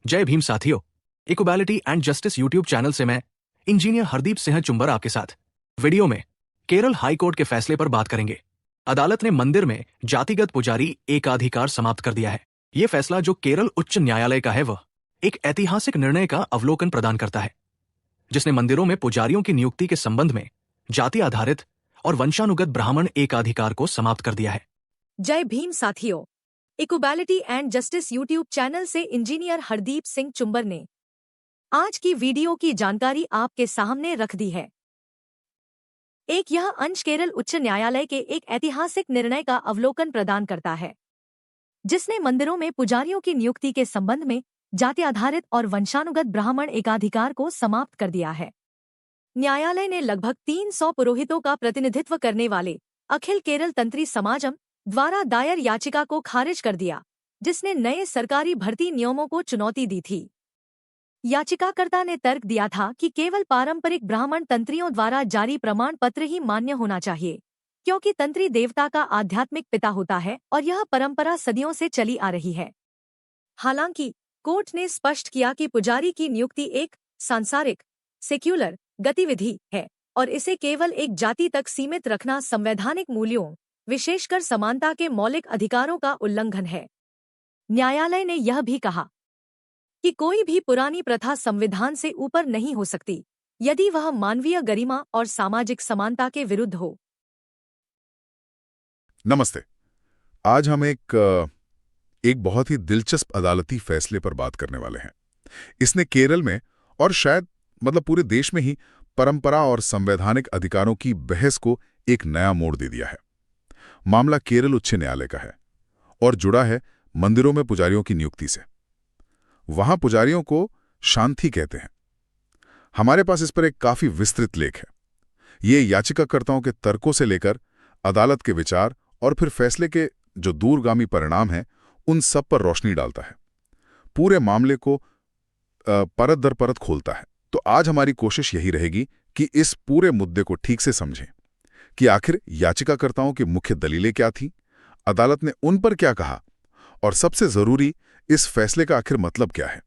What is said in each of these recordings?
जय भीम साथियों, equality and justice YouTube channel से मैं इंजीनियर हरदीप सिंह चुंबर आपके साथ वीडियो में केरल हाई कोर्ट के फैसले पर बात करेंगे। अदालत ने मंदिर में जातिगत पुजारी एकाधिकार समाप्त कर दिया है। ये फैसला जो केरल उच्च न्यायालय का है वह एक ऐतिहासिक निर्णय का अवलोकन प्रदान करता है, जिसने मंदिरों में पुजारियों की नियुक्ति के संबंध में जाति आधारित और वंशानुगत ब्राह्मण एकाधिकार को समाप्त कर दिया है। जय भीम साथियों, equality and justice YouTube channel से इंजीनियर हरदीप सिंह चुंबर ने आज की वीडियो की जानकारी आपके सामने रख दी है। एक यह अंश केरल उच्च न्यायालय के एक ऐतिहासिक निर्णय का अवलोकन प्रदान करता है, जिसने मंदिरों में पुजारियों की नियुक्ति के संबंध में जाति आधारित और वंशानुगत ब्राह्मण एकाधिकार को समाप्त कर दिया है। न्यायालय ने लगभग 300 पुरोहितों का प्रतिनिधित्व करने वाले अखिल केरल तंत्री समाजम द्वारा दायर याचिका को खारिज कर दिया, जिसने नए सरकारी भर्ती नियमों को चुनौती दी थी। याचिकाकर्ता ने तर्क दिया था कि केवल पारंपरिक ब्राह्मण तंत्रियों द्वारा जारी प्रमाण पत्र ही मान्य होना चाहिए, क्योंकि तंत्री देवता का आध्यात्मिक पिता होता है और यह परंपरा सदियों से चली आ रही है। हालांकि कोर्ट ने स्पष्ट किया कि पुजारी की नियुक्ति एक सांसारिक सेक्युलर गतिविधि है और इसे केवल एक जाति तक सीमित रखना संवैधानिक मूल्यों, विशेषकर समानता के मौलिक अधिकारों का उल्लंघन है। न्यायालय ने यह भी कहा कि कोई भी पुरानी प्रथा संविधान से ऊपर नहीं हो सकती यदि वह मानवीय गरिमा और सामाजिक समानता के विरुद्ध हो। नमस्ते। आज हम एक बहुत ही दिलचस्प अदालती फैसले पर बात करने वाले हैं। इसने केरल में और शायद पूरे देश में ही परंपरा और संवैधानिक अधिकारों की बहस को एक नया मोड़ दे दिया है। मामला केरल उच्च न्यायालय का है और जुड़ा है मंदिरों में पुजारियों की नियुक्ति से। वहां पुजारियों को शांति कहते हैं। हमारे पास इस पर एक काफी विस्तृत लेख है। ये याचिकाकर्ताओं के तर्कों से लेकर अदालत के विचार और फिर फैसले के जो दूरगामी परिणाम हैं, उन सब पर रोशनी डालता है, पूरे मामले को परत दर परत खोलता है। तो आज हमारी कोशिश यही रहेगी कि इस पूरे मुद्दे को ठीक से समझें कि आखिर याचिकाकर्ताओं की मुख्य दलीलें क्या थीं, अदालत ने उन पर क्या कहा और सबसे जरूरी, इस फैसले का आखिर मतलब क्या है,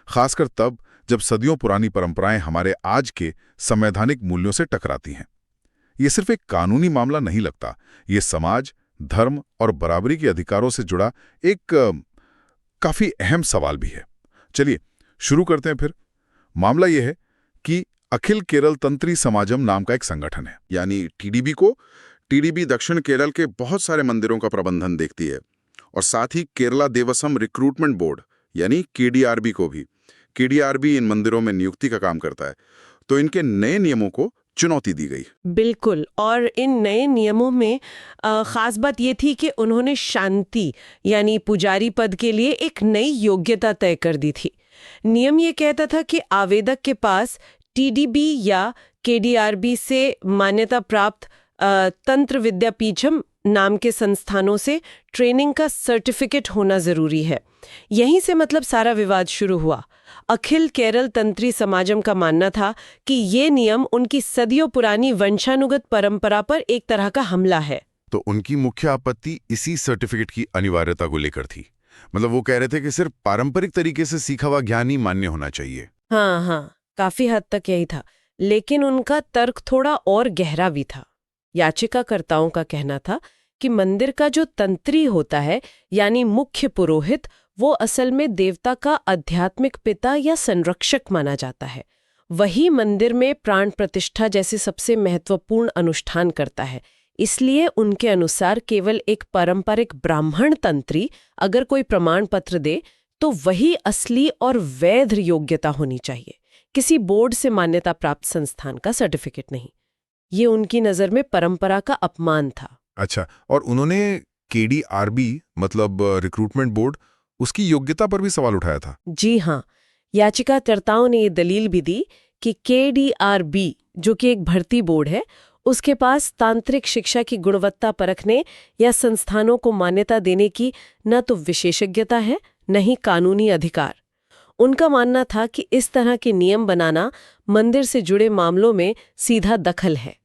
खासकर तब जब सदियों पुरानी परंपराएं हमारे आज के संवैधानिक मूल्यों से टकराती हैं। ये सिर्फ एक कानूनी मामला नहीं लगता, ये समाज, धर्म और बराबरी के अधिकारों से जुड़ा एक काफी अहम सवाल भी है। चलिए शुरू करते हैं फिर। मामला यह है कि अखिल केरल तंत्री समाजम नाम का एक संगठन है, यानी टीडीबी दक्षिण केरल के बहुत सारे मंदिरों का प्रबंधन देखती है और साथ ही केरला देवसम रिक्रूटमेंट बोर्ड यानी केडीआरबी को भी। केडीआरबी इन मंदिरों में नियुक्ति का काम करता है। तो इनके नए नियमों को चुनौती दी गई। बिल्कुल, और इन नए नियमों में खास बात ये थी कि उन्होंने शांति यानी पुजारी पद के लिए एक नई योग्यता तय कर दी थी। नियम ये कहता था कि आवेदक के पास टीडीबी या केडीआरबी से मान्यता प्राप्त तंत्र विद्यापीठम नाम के संस्थानों से ट्रेनिंग का सर्टिफिकेट होना जरूरी है। यहीं से सारा विवाद शुरू हुआ। अखिल केरल तंत्री समाजम का मानना था कि ये नियम उनकी सदियों पुरानी वंशानुगत परंपरा पर एक तरह का हमला है। तो उनकी मुख्य आपत्ति इसी सर्टिफिकेट की अनिवार्यता को लेकर थी। वो कह रहे थे कि सिर्फ पारंपरिक तरीके से सीखा हुआ ज्ञान ही मान्य होना चाहिए। हाँ, काफी हद तक यही था, लेकिन उनका तर्क थोड़ा और गहरा भी था। याचिकाकर्ताओं का कहना था कि मंदिर का जो तंत्री होता है यानी मुख्य पुरोहित, वो असल में देवता का आध्यात्मिक पिता या संरक्षक माना जाता है। वही मंदिर में प्राण प्रतिष्ठा जैसे सबसे महत्वपूर्ण अनुष्ठान करता है। इसलिए उनके अनुसार केवल एक पारंपरिक ब्राह्मण तंत्री अगर कोई प्रमाण पत्र दे तो वही असली और वैध योग्यता होनी चाहिए, किसी बोर्ड से मान्यता प्राप्त संस्थान का सर्टिफिकेट नहीं। ये उनकी नजर में परंपरा का अपमान था। अच्छा, और उन्होंने केडीआरबी रिक्रूटमेंट बोर्ड, उसकी योग्यता पर भी सवाल उठाया था। जी हाँ, याचिकाकर्ताओं ने ये दलील भी दी कि केडीआरबी, जो कि एक भर्ती बोर्ड है, उसके पास तांत्रिक शिक्षा की गुणवत्ता परखने या संस्थानों को मान्यता देने की न तो विशेषज्ञता है न ही कानूनी अधिकार। उनका मानना था कि इस तरह के नियम बनाना मंदिर से जुड़े मामलों में सीधा दखल है।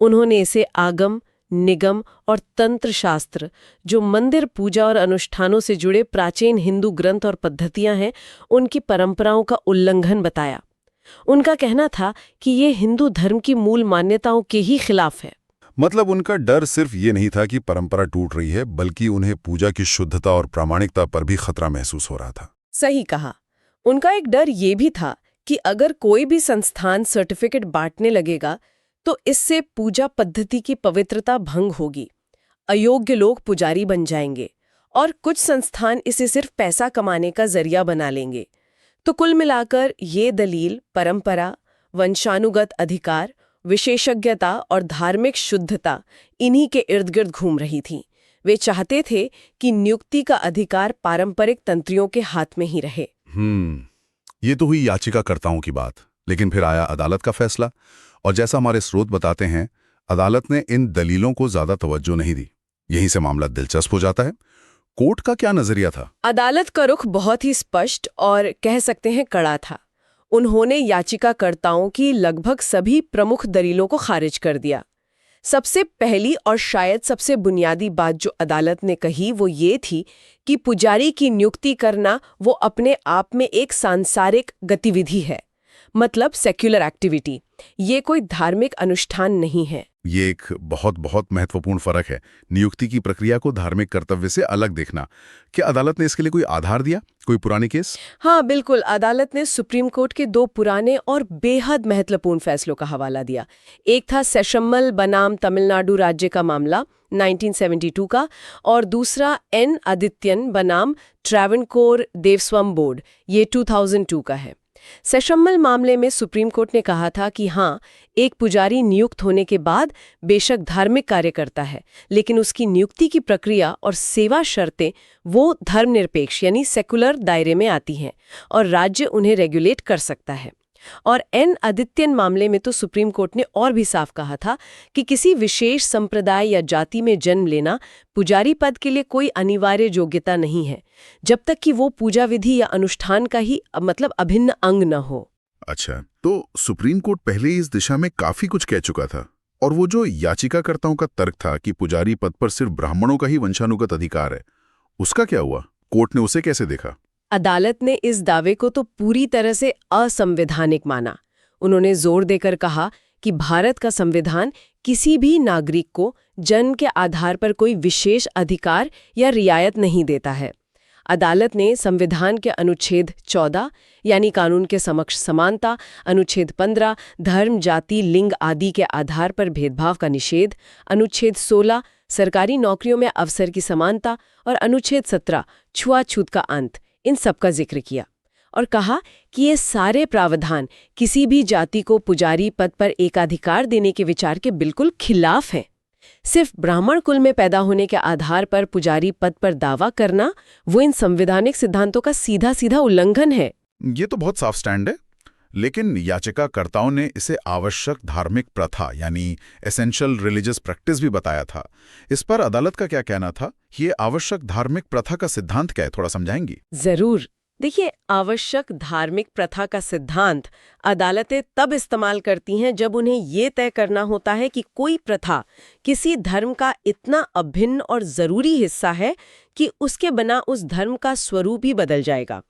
उन्होंने इसे आगम, निगम और तंत्र शास्त्र, जो मंदिर पूजा और अनुष्ठानों से जुड़े प्राचीन हिंदू ग्रंथ और पद्धतियां हैं, उनकी परंपराओं का उल्लंघन बताया। उनका कहना था कि ये हिंदू धर्म की मूल मान्यताओं के ही खिलाफ है। मतलब उनका डर सिर्फ ये नहीं था कि परंपरा टूट रही है, बल्कि उन्हें पूजा की शुद्धता और प्रामाणिकता पर भी खतरा महसूस हो रहा था। सही कहा। उनका एक डर ये भी था कि अगर कोई भी संस्थान सर्टिफिकेट बांटने लगेगा तो इससे पूजा पद्धति की पवित्रता भंग होगी, अयोग्य लोग पुजारी बन जाएंगे और कुछ संस्थान इसे सिर्फ पैसा कमाने का जरिया बना लेंगे। तो कुल मिलाकर ये दलील परंपरा, वंशानुगत अधिकार, विशेषज्ञता और धार्मिक शुद्धता इन्हीं के इर्द गिर्द घूम रही थी। वे चाहते थे कि नियुक्ति का अधिकार पारंपरिक तंत्रियों के हाथ में ही रहे। ये तो हुई याचिकाकर्ताओं की बात, लेकिन फिर आया अदालत का फैसला, और जैसा हमारे स्रोत बताते हैं, अदालत ने इन दलीलों को ज्यादा तवज्जो नहीं दी। यहीं से मामला दिलचस्प हो जाता है। कोर्ट का क्या नजरिया था? अदालत का रुख बहुत ही स्पष्ट और कह सकते हैं कड़ा था। उन्होंने याचिकाकर्ताओं की लगभग सभी प्रमुख दलीलों को खारिज कर दिया। सबसे पहली और शायद सबसे बुनियादी बात जो अदालत ने कही वो ये थी कि पुजारी की नियुक्ति करना वो अपने आप में एक सांसारिक गतिविधि है, मतलब सेक्युलर एक्टिविटी। ये कोई धार्मिक अनुष्ठान नहीं है। ये एक बहुत बहुत महत्वपूर्ण फर्क है, नियुक्ति की प्रक्रिया को धार्मिक कर्तव्य से अलग देखना। क्या अदालत ने इसके लिए कोई आधार दिया, कोई पुरानी केस? हाँ बिल्कुल, अदालत ने सुप्रीम कोर्ट के 2 पुराने और बेहद महत्वपूर्ण फैसलों का हवाला दिया। एक था सेशम्मल बनाम तमिलनाडु राज्य का मामला 1972 का, और दूसरा एन आदित्यन बनाम ट्रावनकोर देवस्वम बोर्ड, ये 2002 का है। सेशम्मल मामले में सुप्रीम कोर्ट ने कहा था कि हाँ, एक पुजारी नियुक्त होने के बाद बेशक धार्मिक कार्य करता है, लेकिन उसकी नियुक्ति की प्रक्रिया और सेवा शर्तें वो धर्मनिरपेक्ष यानी सेकुलर दायरे में आती हैं और राज्य उन्हें रेगुलेट कर सकता है। और एन आदित्यन मामले में तो सुप्रीम कोर्ट ने और भी साफ कहा था कि किसी विशेष संप्रदाय या जाति में जन्म लेना पुजारी पद के लिए कोई अनिवार्य योग्यता नहीं है, जब तक कि वो पूजा विधि या अनुष्ठान का ही मतलब अभिन्न अंग न हो। अच्छा, तो सुप्रीम कोर्ट पहले इस दिशा में काफी कुछ कह चुका था, और वो जो याचिकाकर्ताओं का तर्क था कि पुजारी पद पर सिर्फ ब्राह्मणों का ही वंशानुगत अधिकार है, उसका क्या हुआ? कोर्ट ने उसे कैसे देखा? अदालत ने इस दावे को तो पूरी तरह से असंवैधानिक माना। उन्होंने जोर देकर कहा कि भारत का संविधान किसी भी नागरिक को जन्म के आधार पर कोई विशेष अधिकार या रियायत नहीं देता है। अदालत ने संविधान के अनुच्छेद 14 यानी कानून के समक्ष समानता, अनुच्छेद 15 धर्म, जाति, लिंग आदि के आधार पर भेदभाव का निषेध, अनुच्छेद 16 सरकारी नौकरियों में अवसर की समानता और अनुच्छेद 17 छुआछूत का अंत, इन सब का जिक्र किया और कहा कि ये सारे प्रावधान किसी भी जाति को पुजारी पद पर एकाधिकार देने के विचार के बिल्कुल खिलाफ हैं। सिर्फ ब्राह्मण कुल में पैदा होने के आधार पर पुजारी पद पर दावा करना वो इन संवैधानिक सिद्धांतों का सीधा सीधा उल्लंघन है। ये तो बहुत साफ स्टैंड है, लेकिन याचिकाकर्ताओं ने इसे आवश्यक धार्मिक प्रथा यानी एसेंशियल रिलीजियस प्रैक्टिस भी बताया था। इस पर अदालत का क्या कहना था? ये आवश्यक धार्मिक प्रथा का सिद्धांत क्या है, थोड़ा समझाएंगी? जरूर। देखिए, आवश्यक धार्मिक प्रथा का सिद्धांत अदालतें तब इस्तेमाल करती हैं जब उन्हें ये तय करना होता है कि कोई प्रथा किसी धर्म का इतना अभिन्न और जरूरी हिस्सा है कि उसके बिना उस धर्म का स्वरूप ही बदल जाएगा,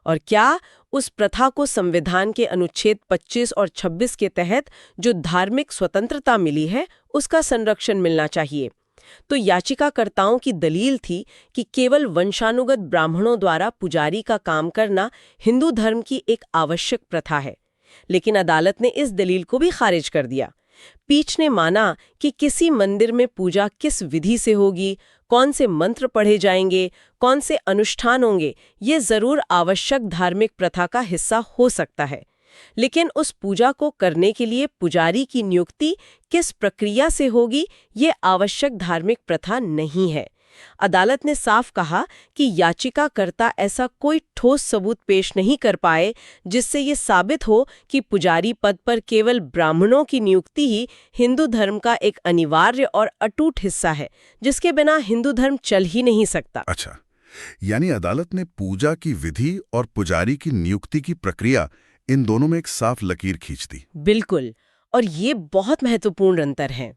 और क्या उस प्रथा को संविधान के अनुच्छेद 25 और 26 के तहत जो धार्मिक स्वतंत्रता मिली है उसका संरक्षण मिलना चाहिए। तो याचिकाकर्ताओं की दलील थी कि केवल वंशानुगत ब्राह्मणों द्वारा पुजारी का काम करना हिंदू धर्म की एक आवश्यक प्रथा है, लेकिन अदालत ने इस दलील को भी खारिज कर दिया। पीठ ने माना कि किसी मंदिर में पूजा किस विधि से होगी, कौन से मंत्र पढ़े जाएंगे, कौन से अनुष्ठान होंगे, ये जरूर आवश्यक धार्मिक प्रथा का हिस्सा हो सकता है, लेकिन उस पूजा को करने के लिए पुजारी की नियुक्ति किस प्रक्रिया से होगी ये आवश्यक धार्मिक प्रथा नहीं है। अदालत ने साफ कहा कि याचिकाकर्ता ऐसा कोई ठोस सबूत पेश नहीं कर पाए जिससे ये साबित हो कि पुजारी पद पर केवल ब्राह्मणों की नियुक्ति ही हिंदू धर्म का एक अनिवार्य और अटूट हिस्सा है, जिसके बिना हिंदू धर्म चल ही नहीं सकता। अच्छा, यानी अदालत ने पूजा की विधि और पुजारी की नियुक्ति की प्रक्रिया, इन दोनों में एक साफ लकीर खींच दी। बिल्कुल, और ये बहुत महत्वपूर्ण अंतर है।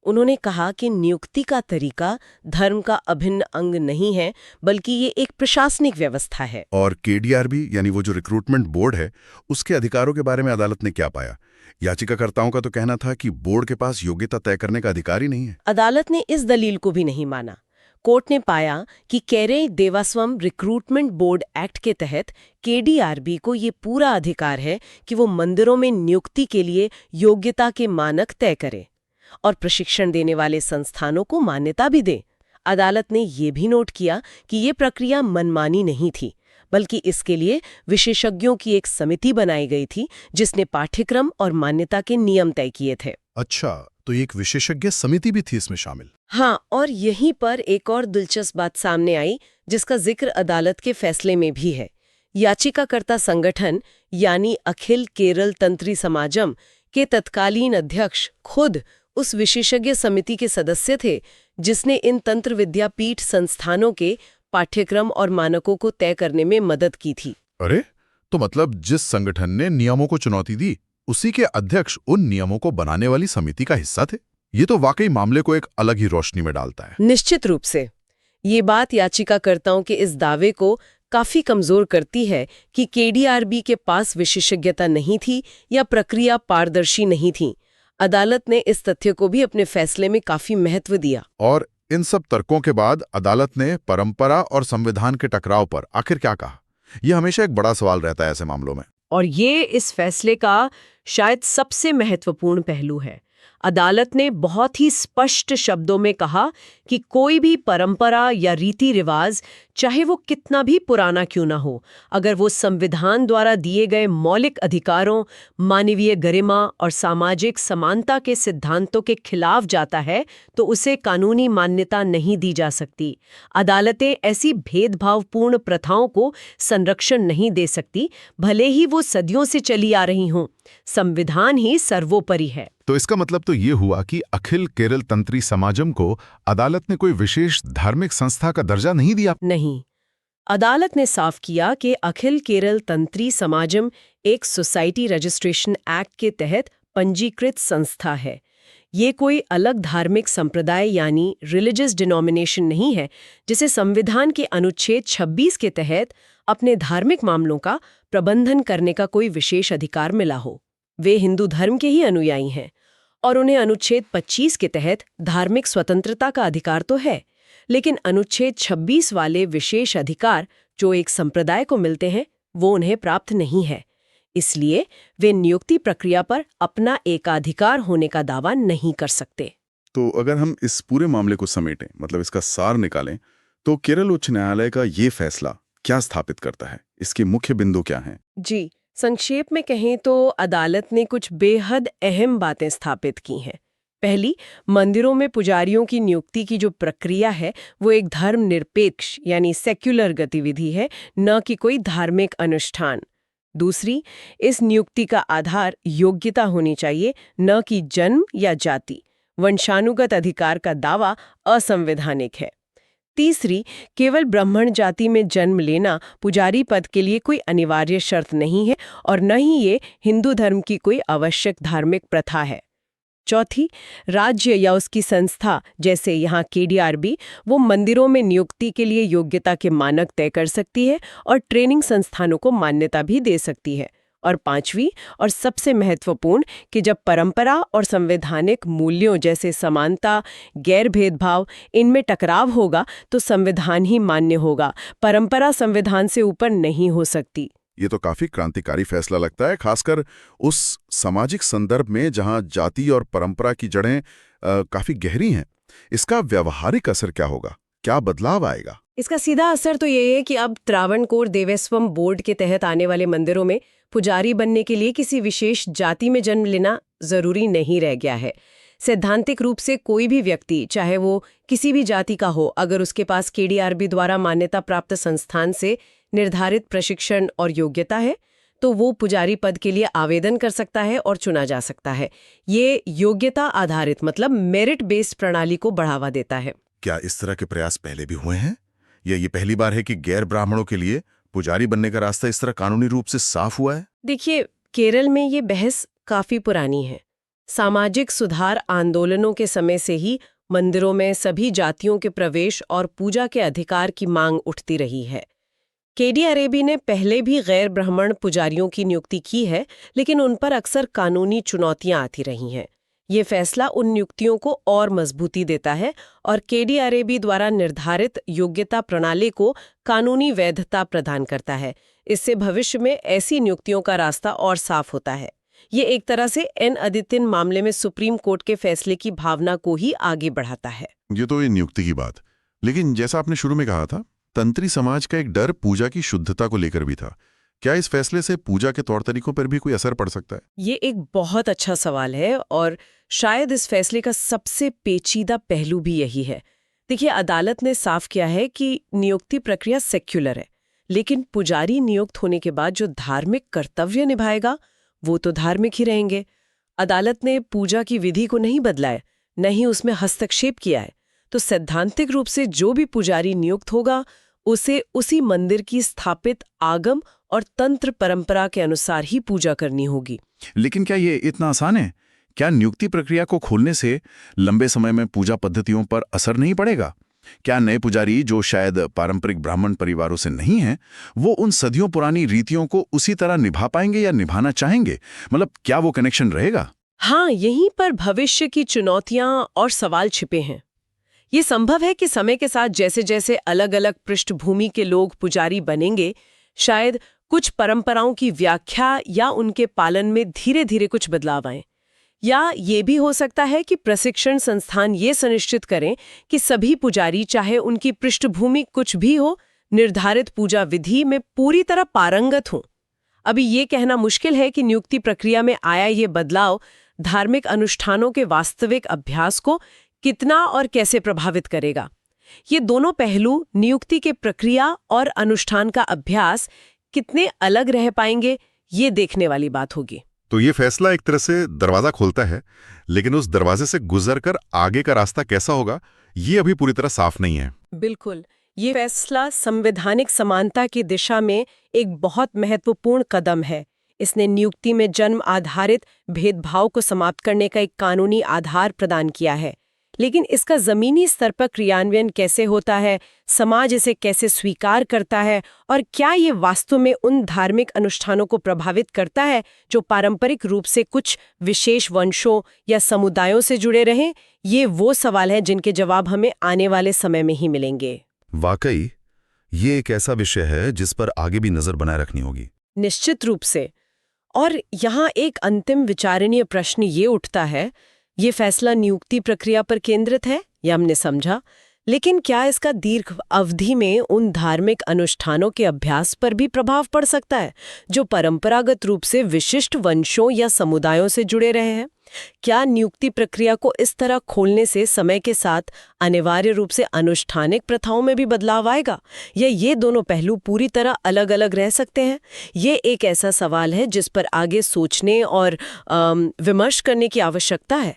उन्होंने कहा कि नियुक्ति का तरीका धर्म का अभिन्न अंग नहीं है, बल्कि ये एक प्रशासनिक व्यवस्था है। और केडीआरबी यानी वो जो रिक्रूटमेंट बोर्ड है, उसके अधिकारों के बारे में अदालत ने क्या पाया? याचिकाकर्ताओं का तो कहना था कि बोर्ड के पास योग्यता तय करने का अधिकार ही नहीं है। अदालत ने इस दलील को भी नहीं माना। कोर्ट ने पाया कि Kerala Devaswom recruitment board act के तहत केडीआरबी को ये पूरा अधिकार है कि वो मंदिरों में नियुक्ति के लिए योग्यता के मानक तय करे और प्रशिक्षण देने वाले संस्थानों को मान्यता भी दे। अदालत ने ये भी नोट किया कि ये प्रक्रिया मनमानी नहीं थी, बल्कि इसके लिए विशेषज्ञों की एक समिति बनाई गई थी जिसने पाठ्यक्रम और मान्यता के नियम तय किए थे। अच्छा, तो एक विशेषज्ञ समिति भी थी इसमें शामिल? हाँ, और यहीं पर एक और दिलचस्प बात सामने आई जिसका जिक्र अदालत के फैसले में भी है। याचिकाकर्ता संगठन यानी अखिल केरल तंत्री समाजम के तत्कालीन अध्यक्ष खुद उस विशेषज्ञ समिति के सदस्य थे जिसने इन तंत्र विद्यापीठ संस्थानों के पाठ्यक्रम और मानकों को तय करने में मदद की थी। अरे, तो मतलब जिस संगठन ने नियमों को चुनौती दी, उसी के अध्यक्ष उन नियमों को बनाने वाली समिति का हिस्सा थे। ये तो वाकई मामले को एक अलग ही रोशनी में डालता है। निश्चित रूप से ये बात याचिकाकर्ताओं के इस दावे को काफी कमजोर करती है कि केडीआरबी के पास विशेषज्ञता नहीं थी या प्रक्रिया पारदर्शी नहीं थी। अदालत ने इस तथ्य को भी अपने फैसले में काफी महत्व दिया। और इन सब तर्कों के बाद अदालत ने परंपरा और संविधान के टकराव पर आखिर क्या कहा? यह हमेशा एक बड़ा सवाल रहता है ऐसे मामलों में। और ये इस फैसले का शायद सबसे महत्वपूर्ण पहलू है। अदालत ने बहुत ही स्पष्ट शब्दों में कहा कि कोई भी परंपरा या रीति रिवाज, चाहे वो कितना भी पुराना क्यों ना हो, अगर वो संविधान द्वारा दिए गए मौलिक अधिकारों, मानवीय गरिमा और सामाजिक समानता के सिद्धांतों के खिलाफ जाता है तो उसे कानूनी मान्यता नहीं दी जा सकती। अदालतें ऐसी भेदभावपूर्ण प्रथाओं को संरक्षण नहीं दे सकती, भले ही वो सदियों से चली आ रही हों। संविधान ही सर्वोपरि है। तो इसका मतलब तो ये हुआ कि अखिल केरल तंत्री समाजम को अदालत ने कोई विशेष धार्मिक संस्था का दर्जा नहीं दिया? नहीं, अदालत ने साफ किया कि अखिल केरल तंत्री समाजम एक सोसाइटी रजिस्ट्रेशन एक्ट के तहत पंजीकृत संस्था है। ये कोई अलग धार्मिक संप्रदाय यानी रिलीजियस डिनोमिनेशन नहीं है जिसे संविधान के अनुच्छेद 26 के तहत अपने धार्मिक मामलों का प्रबंधन करने का कोई विशेष अधिकार मिला हो। वे हिंदू धर्म के ही अनुयायी हैं और उन्हें अनुच्छेद 25 के तहत धार्मिक स्वतंत्रता का अधिकार तो है, लेकिन अनुच्छेद 26 वाले विशेष अधिकार जो एक संप्रदाय को मिलते हैं वो उन्हें प्राप्त नहीं है। इसलिए वे नियुक्ति प्रक्रिया पर अपना एकाधिकार होने का दावा नहीं कर सकते। तो अगर हम इस पूरे मामले को समेटें, मतलब इसका सार निकालें, तो केरल उच्च न्यायालय का ये फैसला क्या स्थापित करता है? इसके मुख्य बिंदु क्या हैं? जी, संक्षेप में कहें तो अदालत ने कुछ बेहद अहम बातें स्थापित की हैं। पहली, मंदिरों में पुजारियों की नियुक्ति की जो प्रक्रिया है वो एक धर्मनिरपेक्ष यानी सेक्युलर गतिविधि है, न कि कोई धार्मिक अनुष्ठान। दूसरी, इस नियुक्ति का आधार योग्यता होनी चाहिए, न कि जन्म या जाति। वंशानुगत अधिकार का दावा असंवैधानिक है। तीसरी, केवल ब्राह्मण जाति में जन्म लेना पुजारी पद के लिए कोई अनिवार्य शर्त नहीं है और न ही ये हिंदू धर्म की कोई आवश्यक धार्मिक प्रथा है। चौथी, राज्य या उसकी संस्था जैसे यहाँ केडीआरबी वो मंदिरों में नियुक्ति के लिए योग्यता के मानक तय कर सकती है और ट्रेनिंग संस्थानों को मान्यता भी दे सकती है। और पांचवी और सबसे महत्वपूर्ण कि जब परंपरा और संवैधानिक मूल्यों जैसे समानता, गैर भेदभाव इनमें टकराव होगा तो संविधान ही मान्य होगा। परंपरा संविधान से ऊपर नहीं हो सकती। ये तो काफी क्रांतिकारी फैसला लगता है, खासकर उस सामाजिक संदर्भ में जहां जाति और परंपरा की जड़ें काफी गहरी हैं। इसका व्यावहारिक असर क्या होगा? क्या बदलाव आएगा? इसका सीधा असर तो ये है कि अब त्रावणकोर देवस्थवम बोर्ड के तहत आने वाले मंदिरों में पुजारी बनने के लिए किसी विशेष जाति में जन्म लेना जरूरी नहीं रह गया है। सैद्धांतिक रूप से कोई भी व्यक्ति, चाहे वो किसी भी जाति का हो, अगर उसके पास केडीआरबी द्वारा मान्यता प्राप्त संस्थान से निर्धारित प्रशिक्षण और योग्यता है, तो वो पुजारी पद के लिए आवेदन कर सकता है और चुना जा सकता है। ये योग्यता आधारित मतलब मेरिट बेस्ड प्रणाली को बढ़ावा देता है। क्या इस तरह के प्रयास पहले भी हुए हैं या ये पहली बार है कि गैर ब्राह्मणों के लिए पुजारी बनने का रास्ता इस तरह कानूनी रूप से साफ हुआ है? देखिए, केरल में ये बहस काफी पुरानी है। सामाजिक सुधार आंदोलनों के समय से ही मंदिरों में सभी जातियों के प्रवेश और पूजा के अधिकार की मांग उठती रही है। केडी अरेबी ने पहले भी गैर ब्राह्मण पुजारियों की नियुक्ति की है, लेकिन उन पर अक्सर कानूनी चुनौतियां आती रही हैं। ये फैसला उन नियुक्तियों को और मजबूती देता है और केडी अरेबी द्वारा निर्धारित योग्यता प्रणाली को कानूनी वैधता प्रदान करता है। इससे भविष्य में ऐसी नियुक्तियों का रास्ता और साफ होता है। ये एक तरह से एन अदितिन मामले में सुप्रीम कोर्ट के फैसले की भावना को ही आगे बढ़ाता है। ये तो ये नियुक्ति की बात, लेकिन जैसा आपने शुरू में कहा था, तंत्री समाज का एक डर पूजा की शुद्धता को लेकर भी था। क्या इस फैसले से पूजा के तौर तरीकों पर भी कोई असर पड़ सकता है? ये एक बहुत अच्छा सवाल है और शायद इस फैसले का सबसे पेचीदा पहलू भी यही है। देखिए, अदालत ने साफ किया है कि नियुक्ति प्रक्रिया सेक्युलर है, लेकिन पुजारी नियुक्त होने के बाद जो धार्मिक कर्तव्य निभाएगा वो तो धार्मिक ही रहेंगे। अदालत ने पूजा की विधि को नहीं बदला है, न ही उसमें हस्तक्षेप किया है। तो सैद्धांतिक रूप से जो भी पुजारी नियुक्त होगा उसे उसी मंदिर की स्थापित आगम और तंत्र परंपरा के अनुसार ही पूजा करनी होगी। लेकिन क्या ये इतना आसान है? क्या नियुक्ति प्रक्रिया को खोलने से लंबे समय में पूजा पद्धतियों पर असर नहीं पड़ेगा? क्या नए पुजारी जो शायद पारंपरिक ब्राह्मण परिवारों से नहीं हैं, वो उन सदियों पुरानी रीतियों को उसी तरह निभा पाएंगे या निभाना चाहेंगे? मतलब क्या वो कनेक्शन रहेगा? हाँ, यहीं पर भविष्य की चुनौतियां और सवाल छिपे हैं। ये संभव है कि समय के साथ जैसे जैसे अलग अलग पृष्ठभूमि के लोग पुजारी बनेंगे, शायद कुछ परंपराओं की व्याख्या या उनके पालन में धीरे धीरे कुछ बदलाव आए। या ये भी हो सकता है कि प्रशिक्षण संस्थान ये सुनिश्चित करें कि सभी पुजारी, चाहे उनकी पृष्ठभूमि कुछ भी हो, निर्धारित पूजा विधि में पूरी तरह पारंगत हों। अभी ये कहना मुश्किल है कि नियुक्ति प्रक्रिया में आया ये बदलाव धार्मिक अनुष्ठानों के वास्तविक अभ्यास को कितना और कैसे प्रभावित करेगा। ये दोनों पहलू, नियुक्ति के प्रक्रिया और अनुष्ठान का अभ्यास, कितने अलग रह पाएंगे, ये देखने वाली बात होगी। तो ये फैसला एक तरह से दरवाजा खोलता है, लेकिन उस दरवाजे से गुजरकर आगे का रास्ता कैसा होगा, ये अभी पूरी तरह साफ नहीं है। बिल्कुल, ये फैसला संवैधानिक समानता की दिशा में एक बहुत महत्वपूर्ण कदम है। इसने नियुक्ति में जन्म आधारित भेदभाव को समाप्त करने का एक कानूनी आधार प्रदान किया है। लेकिन इसका जमीनी स्तर पर क्रियान्वयन कैसे होता है, समाज इसे कैसे स्वीकार करता है और क्या ये वास्तव में उन धार्मिक अनुष्ठानों को प्रभावित करता है जो पारंपरिक रूप से कुछ विशेष वंशों या समुदायों से जुड़े रहे, ये वो सवाल हैं जिनके जवाब हमें आने वाले समय में ही मिलेंगे। वाकई ये एक ऐसा विषय है जिस पर आगे भी नजर बनाए रखनी होगी। निश्चित रूप से। और यहाँ एक अंतिम विचारणीय प्रश्न ये उठता है, ये फैसला नियुक्ति प्रक्रिया पर केंद्रित है, यह हमने समझा, लेकिन क्या इसका दीर्घ अवधि में उन धार्मिक अनुष्ठानों के अभ्यास पर भी प्रभाव पड़ सकता है जो परंपरागत रूप से विशिष्ट वंशों या समुदायों से जुड़े रहे हैं? क्या नियुक्ति प्रक्रिया को इस तरह खोलने से समय के साथ अनिवार्य रूप से अनुष्ठानिक प्रथाओं में भी बदलाव आएगा, या ये दोनों पहलू पूरी तरह अलग अलग रह सकते हैं? ये एक ऐसा सवाल है जिस पर आगे सोचने और विमर्श करने की आवश्यकता है।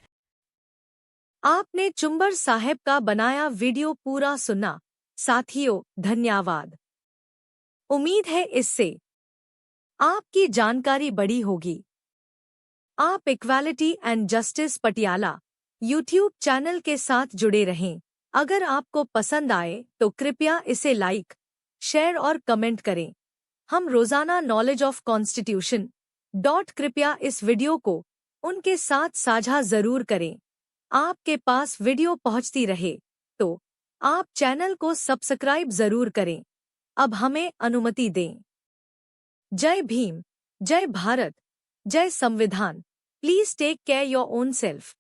आपने चुंबर साहब का बनाया वीडियो पूरा सुना। साथियों, धन्यवाद। उम्मीद है इससे आपकी जानकारी बढ़ी होगी। आप equality and justice Patiala YouTube channel के साथ जुड़े रहें। अगर आपको पसंद आए तो कृपया इसे लाइक, शेयर और कमेंट करें। हम रोजाना नॉलेज ऑफ कॉन्स्टिट्यूशन कृपया इस वीडियो को उनके साथ साझा जरूर करें। आपके पास वीडियो पहुंचती रहे तो आप चैनल को सब्सक्राइब जरूर करें। अब हमें अनुमति दें। जय भीम, जय भारत, जय संविधान। Please take care your own self.